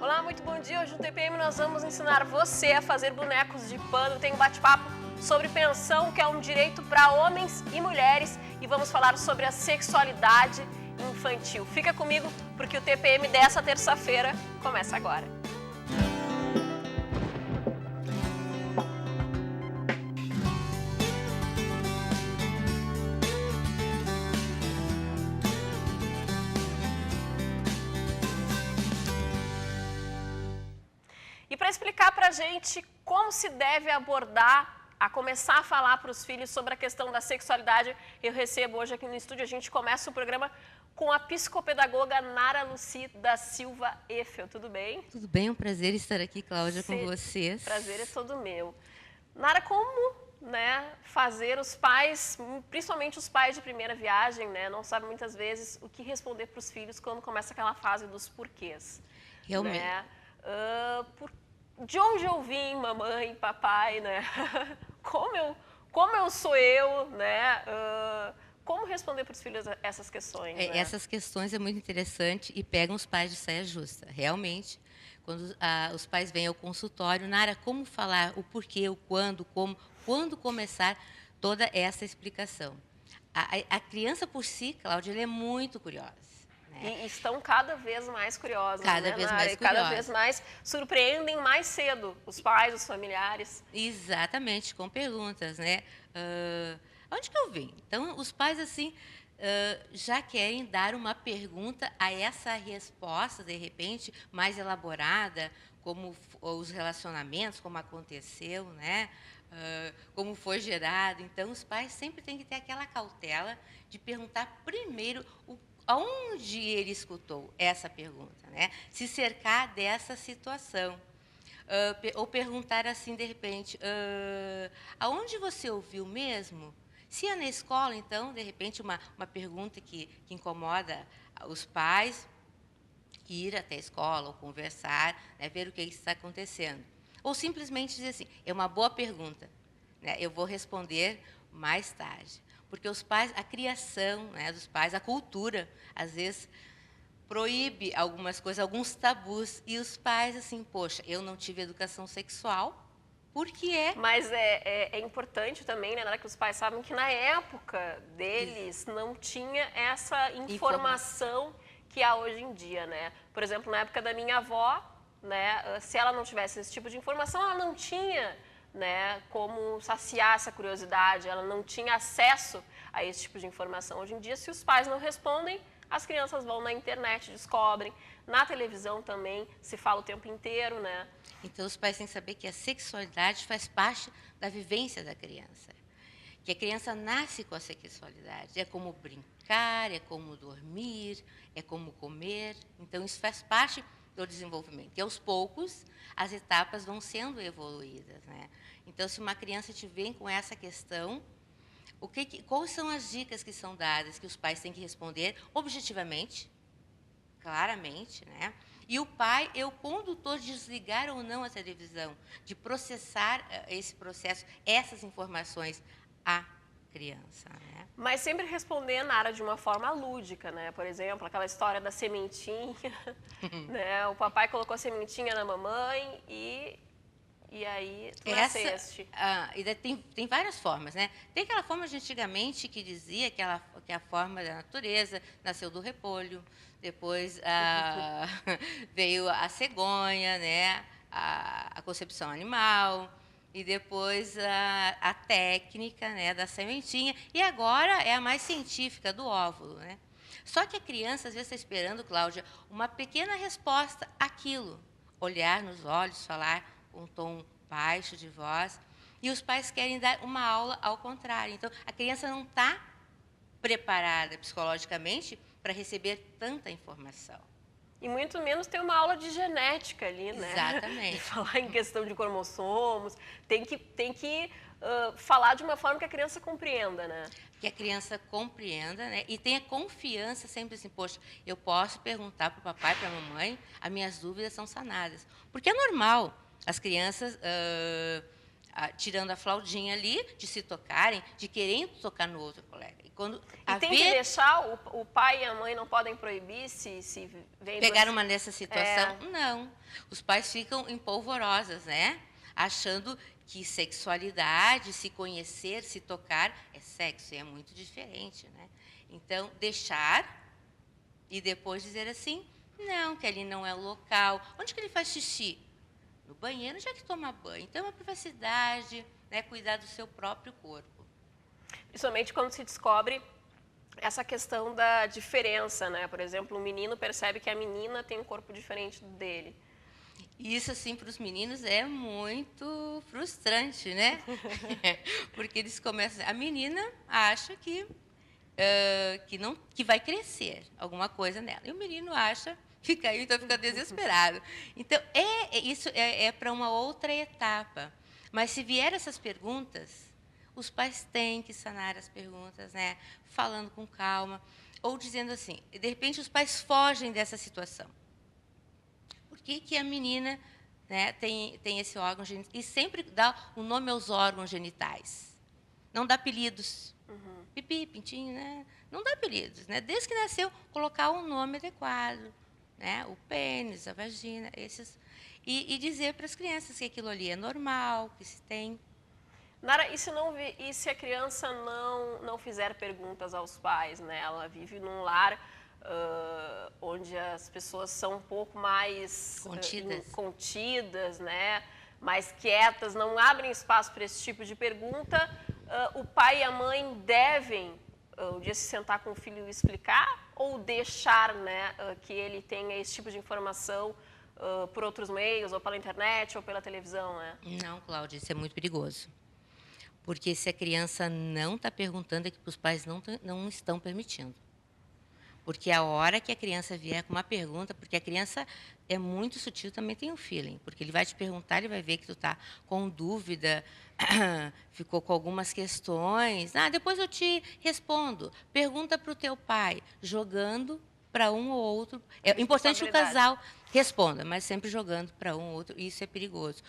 Olá, muito bom dia. Hoje no TPM nós vamos ensinar você a fazer bonecos de pano. Tem um bate-papo sobre pensão, que é um direito para homens e mulheres, e vamos falar sobre a sexualidade infantil. Fica comigo porque o TPM dessa terça-feira começa agora. E para explicar para a gente como se deve abordar, a começar a falar para os filhos sobre a questão da sexualidade, eu recebo hoje aqui no estúdio, a gente começa o programa com a psicopedagoga Nara Lucy da Silva Eiffel. Tudo bem? Tudo bem, é um prazer estar aqui, Cláudia, com vocês. Prazer é todo meu. Nara, como fazer os pais, principalmente os pais de primeira viagem, não sabem muitas vezes o que responder para os filhos quando começa aquela fase dos porquês. Realmente. De onde eu vim, mamãe, papai, Como eu sou eu, como responder para os filhos essas questões? Essas questões é muito interessante e pegam os pais de saia justa. Realmente, quando os pais vêm ao consultório, Nara, como falar, o porquê, o quando, como, quando começar toda essa explicação. A criança por si, Cláudia, ela é muito curiosa. E estão cada vez mais curiosos, cada vez mais curiosos. Cada vez mais surpreendem mais cedo os pais, os familiares. Exatamente, com perguntas, onde que eu vim? Então, os pais, assim, já querem dar uma pergunta a essa resposta, de repente, mais elaborada, como os relacionamentos, como aconteceu, como foi gerado. Então, os pais sempre têm que ter aquela cautela de perguntar primeiro aonde ele escutou essa pergunta, se cercar dessa situação. Ou perguntar assim, de repente, aonde você ouviu mesmo? Se é na escola, então, de repente, uma pergunta que incomoda os pais, ir até a escola ou conversar, ver o que está acontecendo. Ou simplesmente dizer assim, é uma boa pergunta, eu vou responder mais tarde. Porque os pais, a criação dos pais, a cultura, às vezes, proíbe algumas coisas, alguns tabus. E os pais, assim, poxa, eu não tive educação sexual, porque Mas é importante também, que os pais sabem que na época deles não tinha essa informação que há hoje em dia, Por exemplo, na época da minha avó, se ela não tivesse esse tipo de informação, ela não tinha como saciar essa curiosidade, ela não tinha acesso a esse tipo de informação. Hoje em dia, se os pais não respondem, as crianças vão na internet, descobrem, na televisão também se fala o tempo inteiro, Então, os pais têm que saber que a sexualidade faz parte da vivência da criança. Que a criança nasce com a sexualidade. É como brincar, é como dormir, é como comer. Então, isso faz parte do desenvolvimento. E, aos poucos, as etapas vão sendo evoluídas. Então, se uma criança te vem com essa questão, quais são as dicas que são dadas, que os pais têm que responder objetivamente, claramente, E o pai é o condutor de desligar ou não a televisão, de processar esse processo, essas informações à criança. Mas sempre responder, Nara, de uma forma lúdica, Por exemplo, aquela história da sementinha, O papai colocou a sementinha na mamãe e aí tu nasceste. Tem várias formas, Tem aquela forma de antigamente que dizia que a forma da natureza nasceu do repolho, depois veio a cegonha, a concepção animal, e depois a técnica da sementinha, e agora é a mais científica, do óvulo. Só que a criança, às vezes, está esperando, Cláudia, uma pequena resposta àquilo. Olhar nos olhos, falar com um tom baixo de voz, e os pais querem dar uma aula ao contrário. Então, a criança não está preparada psicologicamente para receber tanta informação. E muito menos ter uma aula de genética ali, Exatamente. Falar em questão de cromossomos, tem que falar de uma forma que a criança compreenda, Que a criança compreenda, e tenha confiança sempre assim, poxa, eu posso perguntar para o papai, para a mamãe, as minhas dúvidas são sanadas. Porque é normal as crianças, tirando a flaudinha ali, de se tocarem, de querendo tocar no outro colega. E quando e tem que deixar, o pai e a mãe não podem proibir se vem... Pegar uma nessa situação? Não. Os pais ficam empolvorosas, né? Achando que sexualidade, se conhecer, se tocar, é sexo, e é muito diferente, né? Então, deixar e depois dizer assim, não, que ali não é o local. Onde que ele faz xixi? No banheiro, já que toma banho. Então, é uma privacidade, né? Cuidar do seu próprio corpo. Principalmente quando se descobre essa questão da diferença, né? Por exemplo, o menino percebe que a menina tem um corpo diferente dele. Isso, assim, para os meninos é muito frustrante, né? Porque eles começam... A menina acha que vai crescer alguma coisa nela. E o menino acha, então fica desesperado. Então, isso é para uma outra etapa. Mas se vier essas perguntas, os pais têm que sanar as perguntas, né? Falando com calma, ou dizendo assim, de repente os pais fogem dessa situação. Por que a menina, né, tem esse órgão genital? E sempre dá o nome aos órgãos genitais. Não dá apelidos. Pipi, pintinho, né? Não dá apelidos, né? Desde que nasceu, colocar um nome adequado, né? O pênis, a vagina, esses. E dizer para as crianças que aquilo ali é normal, que se tem. Nara, e se a criança não fizer perguntas aos pais, né? Ela vive num lar onde as pessoas são um pouco mais contidas, né? Mais quietas, não abrem espaço para esse tipo de pergunta. O pai e a mãe devem um dia se sentar com o filho e explicar, ou deixar, né, que ele tenha esse tipo de informação por outros meios, ou pela internet, ou pela televisão, né? Não, Cláudia, isso é muito perigoso. Porque se a criança não está perguntando, é que os pais não estão permitindo. Porque a hora que a criança vier com uma pergunta, porque a criança é muito sutil, também tem um feeling, porque ele vai te perguntar, ele vai ver que tu está com dúvida, ficou com algumas questões. Depois eu te respondo. Pergunta para o teu pai, jogando para um ou outro. É importante que o casal responda, mas sempre jogando para um ou outro. Isso é perigoso.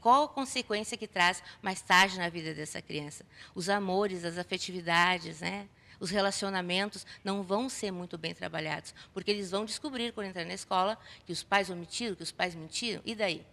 Qual a consequência que traz mais tarde na vida dessa criança? Os amores, as afetividades, né? Os relacionamentos não vão ser muito bem trabalhados, porque eles vão descobrir, quando entrar na escola, que os pais omitiram, que os pais mentiram, e daí?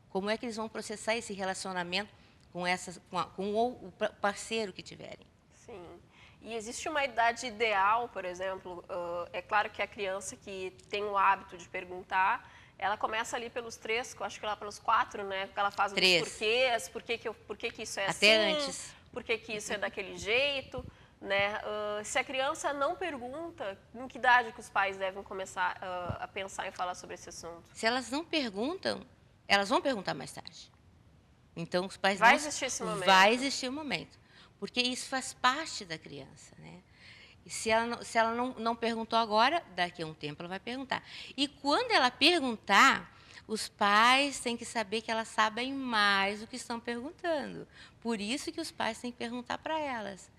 Como é que eles vão processar esse relacionamento com o parceiro que tiverem? Sim. E existe uma idade ideal, por exemplo, é claro que a criança que tem o hábito de perguntar, ela começa ali pelos 3, acho que lá pelos 4, né? Porque ela faz os porquês, por que isso é até assim, antes. Por que isso é daquele jeito. Né? Se a criança não pergunta, em que idade que os pais devem começar a pensar em falar sobre esse assunto? Se elas não perguntam, elas vão perguntar mais tarde. Então, os pais vai existir esse momento. Vai existir um momento. Porque isso faz parte da criança. Né? E se ela não perguntou agora, daqui a um tempo ela vai perguntar. E quando ela perguntar, os pais têm que saber que elas sabem mais do que estão perguntando. Por isso que os pais têm que perguntar para elas.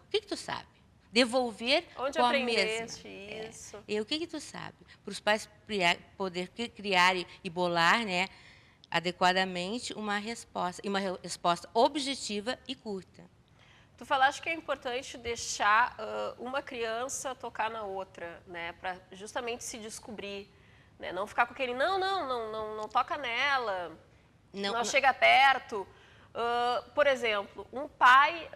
O que tu sabe? Devolver onde com aprendeste a mesma. Isso. E o que tu sabe? Para os pais poder criar e bolar, né, adequadamente uma resposta objetiva e curta. Tu falaste que é importante deixar uma criança tocar na outra, né, para justamente se descobrir, né, não ficar com aquele não toca nela, não chega perto. Por exemplo, um pai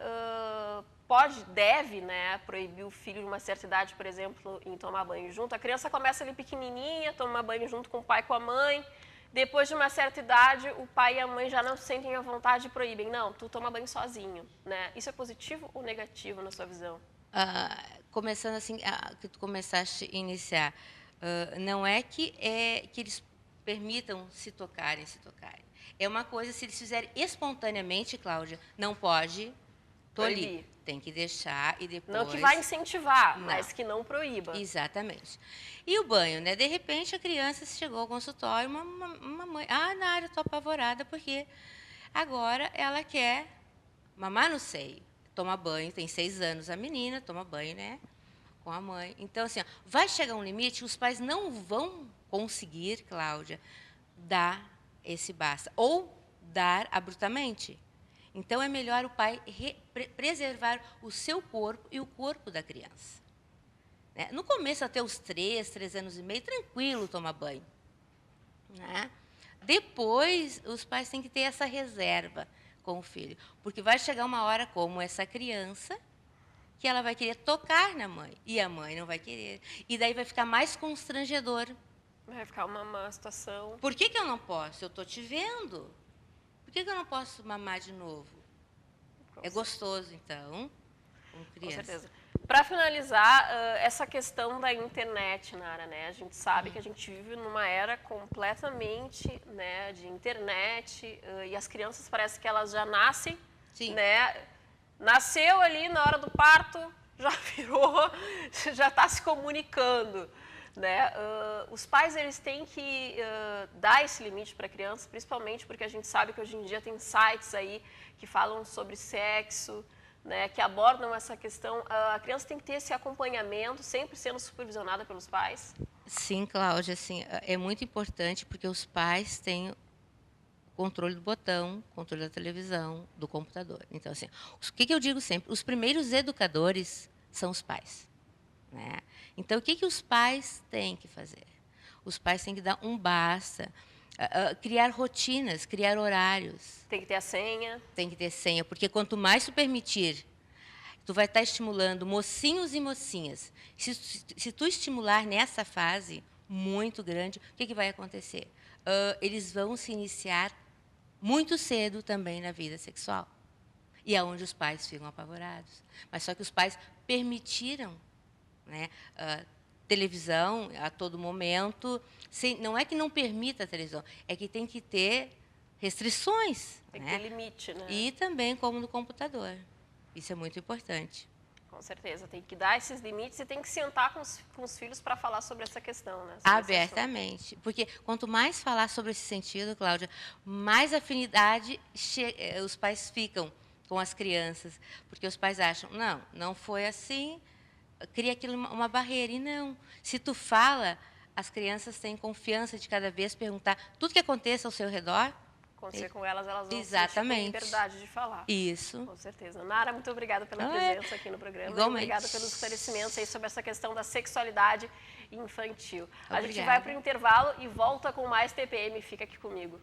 deve, né, proibir o filho de uma certa idade, por exemplo, em tomar banho junto. A criança começa ali pequenininha, toma banho junto com o pai e com a mãe. Depois de uma certa idade, o pai e a mãe já não se sentem à vontade e proíbem. Não, tu toma banho sozinho, né? Isso é positivo ou negativo na sua visão? Começando assim, que tu começaste a iniciar, não é que eles permitam se tocarem. É uma coisa, se eles fizerem espontaneamente, Cláudia, não pode tolir. Tem que deixar e depois... Não que vai incentivar, mas que não proíba. Exatamente. E o banho, né? De repente, a criança chegou ao consultório, uma mãe... Nara, estou apavorada, porque agora ela quer mamar no seio. Toma banho, tem 6 anos a menina, toma banho, né? Com a mãe. Então, assim, vai chegar um limite que os pais não vão conseguir, Cláudia, dar esse basta. Ou dar abruptamente. Então, é melhor o pai preservar o seu corpo e o corpo da criança. Né? No começo, até os 3 anos e meio, tranquilo tomar banho. Né? Depois, os pais têm que ter essa reserva com o filho, porque vai chegar uma hora como essa criança, que ela vai querer tocar na mãe, e a mãe não vai querer. E daí vai ficar mais constrangedor. Vai ficar uma situação... Por que eu não posso? Eu estou te vendo. Por que eu não posso mamar de novo? É gostoso, então, com criança. Com certeza. Para finalizar, essa questão da internet, Nara, né? A gente sabe que a gente vive numa era completamente, né, de internet, e as crianças parece que elas já nascem, Sim. Né? Nasceu ali na hora do parto, já virou, já está se comunicando. Né? Os pais eles têm que dar esse limite para a criança, principalmente porque a gente sabe que hoje em dia tem sites aí que falam sobre sexo, né, que abordam essa questão. A criança tem que ter esse acompanhamento, sempre sendo supervisionada pelos pais. Sim, Cláudia, assim, é muito importante porque os pais têm controle do botão, controle da televisão, do computador. Então, assim, o que eu digo sempre? Os primeiros educadores são os pais. Né? Então, o que os pais têm que fazer? Os pais têm que dar um basta, criar rotinas, criar horários. Tem que ter a senha. Tem que ter senha, porque quanto mais tu permitir, tu vai estar estimulando mocinhos e mocinhas. Se tu estimular nessa fase muito grande, o que vai acontecer? Eles vão se iniciar muito cedo também na vida sexual. E é onde os pais ficam apavorados. Mas só que os pais permitiram, né, televisão a todo momento. Não é que não permita a televisão, é que tem que ter restrições. Tem né? que ter limite, né? E também como no computador. Isso é muito importante. Com certeza, tem que dar esses limites e tem que sentar com os filhos para falar sobre essa questão, né? Abertamente. Porque quanto mais falar sobre esse sentido, Cláudia, mais afinidade os pais ficam com as crianças. Porque os pais acham, não foi assim, cria aquilo uma barreira. E não. Se tu fala, as crianças têm confiança de cada vez perguntar tudo que aconteça ao seu redor. Acontecer com elas vão Exatamente. sentir liberdade de falar. Isso. Com certeza. Nara, muito obrigada pela presença aqui no programa. Igualmente. Obrigada pelos esclarecimentos aí sobre essa questão da sexualidade infantil. Obrigada. A gente vai para o intervalo e volta com mais TPM. Fica aqui comigo.